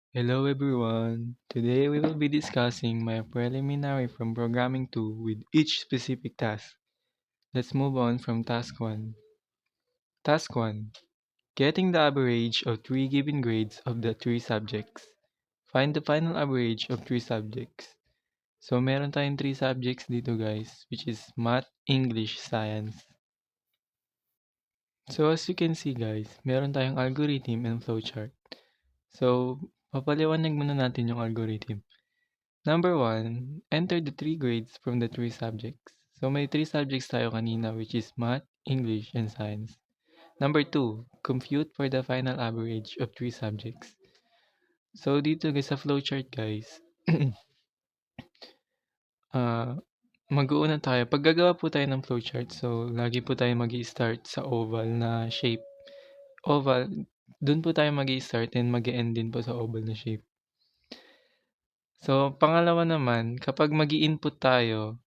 Hello everyone! Today we will be discussing my preliminary from programming 2 with each specific task. Let's move on from task 1. Task 1. Getting the average of 3 given grades of the 3 subjects. Find the final average of 3 subjects. So meron tayong 3 subjects dito guys, which is Math, English, Science. So as you can see guys, meron tayong algorithm and flowchart. So papaliwanag muna natin yung algorithm. Number 1, enter the 3 grades from the 3 subjects. So may 3 subjects tayo kanina which is Math, English, and Science. Number 2, compute for the final average of 3 subjects. So dito guys sa flowchart guys, mag-uuna tayo. Pag gagawa po tayo ng flowchart, so lagi po tayo mag-i-start sa oval na shape. Oval, dun po tayo mag-i-start and mag-e-end din po sa oval na shape. So pangalawa naman, kapag mag-i-input tayo,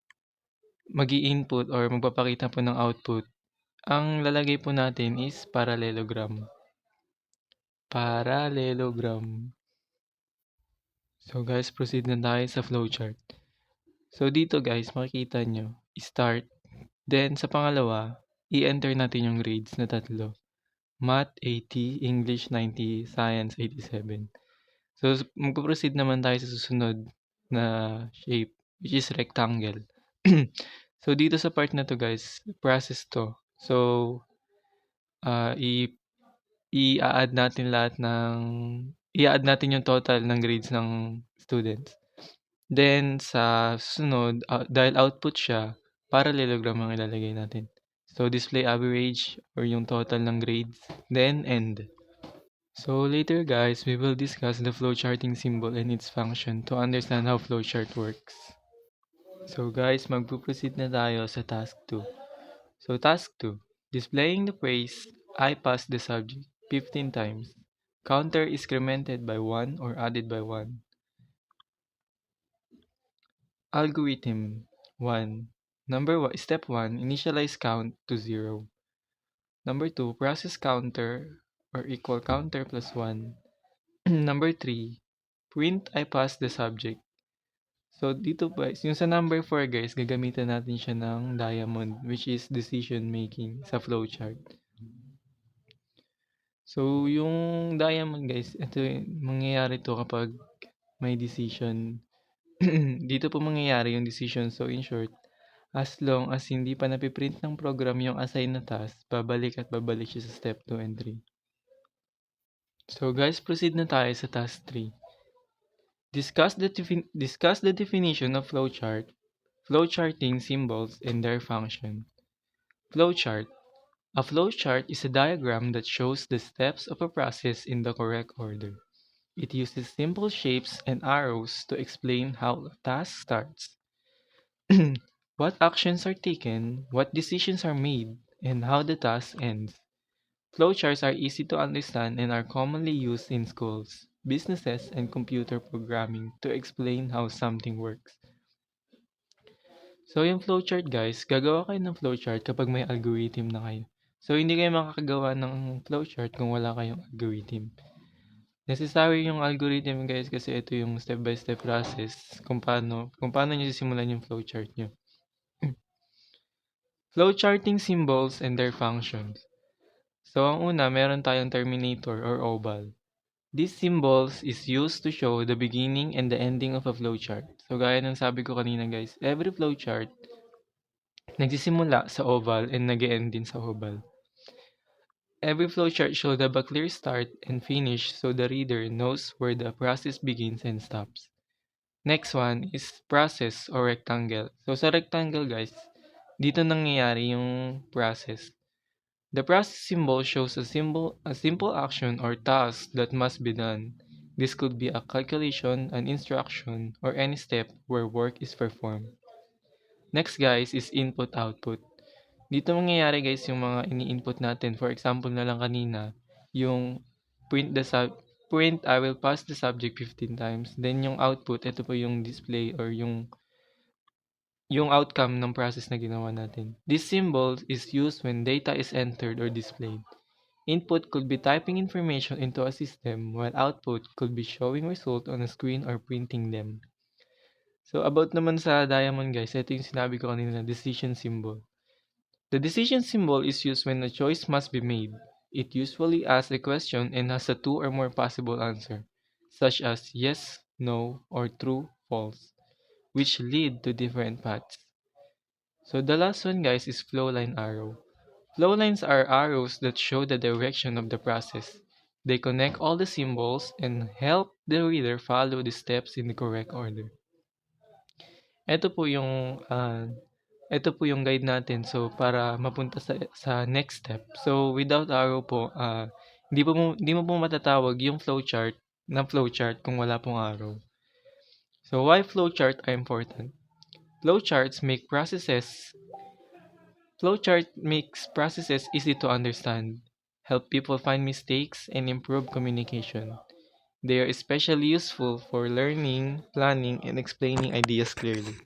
mag-i-input or magpapakita po ng output, ang lalagay po natin is parallelogram. Parallelogram. So guys, proceed na tayo sa flowchart. So dito guys, makikita nyo, start. Then sa pangalawa, i-enter natin yung grades na tatlo. Math 80, English 90, Science 87. So magpo-proceed naman tayo sa susunod na shape, which is rectangle. So dito sa part na to guys, process to. So ah, i-a-add natin i-a-add natin yung total ng grades ng students. Then sa susunod, dahil output siya, parallelogram ang ilalagay natin. So display average or yung total ng grades, then end. So later guys, we will discuss the flowcharting symbol and its function to understand how flowchart works. So guys, magpo-proceed na tayo sa task 2. So task 2, displaying the phrase I passed the subject 15 times. Counter is incremented by 1 or added by 1. Algorithm 1. Step 1, initialize count to 0. Number 2, process counter or equal counter plus 1. Number 3, print I passed the subject. So dito guys, yung sa number 4 guys, gagamitan natin siya ng diamond which is decision making sa flowchart. So yung diamond guys, ito mangyayari to kapag may decision. Dito po mangyayari yung decision. So in short, as long as hindi pa napiprint ng program yung assign na task, babalik at babalik siya sa step 2 and 3. So guys, proceed na tayo sa task 3. Discuss the definition of flowchart, flowcharting symbols, and their function. Flowchart. A flowchart is a diagram that shows the steps of a process in the correct order. It uses simple shapes and arrows to explain how a task starts, what actions are taken, what decisions are made, and how the task ends. Flowcharts are easy to understand and are commonly used in schools, businesses, and computer programming to explain how something works. So yung flowchart guys, gagawa kayo ng flowchart kapag may algorithm na kayo. So hindi kayo makakagawa ng flowchart kung wala kayong algorithm. Necessary yung algorithm guys kasi ito yung step-by-step process kung paano nyo sisimulan yung flowchart nyo. Flowcharting symbols and their functions. So ang una, meron tayong terminator or oval. These symbols is used to show the beginning and the ending of a flowchart. So gaya ng sabi ko kanina guys, every flowchart nagsisimula sa oval and nag-e-end din sa oval. Every flowchart should have a clear start and finish so the reader knows where the process begins and stops. Next one is process or rectangle. So sa rectangle guys, dito nangyayari yung process. The process symbol shows a simple action or task that must be done. This could be a calculation, an instruction, or any step where work is performed. Next guys is input-output. Dito mangyayari guys yung mga ini-input natin. For example na lang kanina, yung print I will pass the subject 15 times. Then yung output, ito po yung display or yung outcome ng process na ginawa natin. This symbol is used when data is entered or displayed. Input could be typing information into a system, while output could be showing result on a screen or printing them. So about naman sa diamond guys, ito yung sinabi ko kanina, decision symbol. The decision symbol is used when a choice must be made. It usually asks a question and has a two or more possible answer, such as yes, no, or true, false, which lead to different paths. So the last one guys is flow line arrow. Flow lines are arrows that show the direction of the process. They connect all the symbols and help the reader follow the steps in the correct order. Ito po yung ito po yung guide natin so para mapunta sa next step. So without arrow po, hindi mo po matatawag yung flowchart na flowchart kung wala pong arrow. So why flowchart are important? Flowcharts make processes Flowchart makes processes easy to understand, help people find mistakes, and improve communication. They are especially useful for learning, planning, and explaining ideas clearly.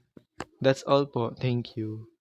That's all po. Thank you.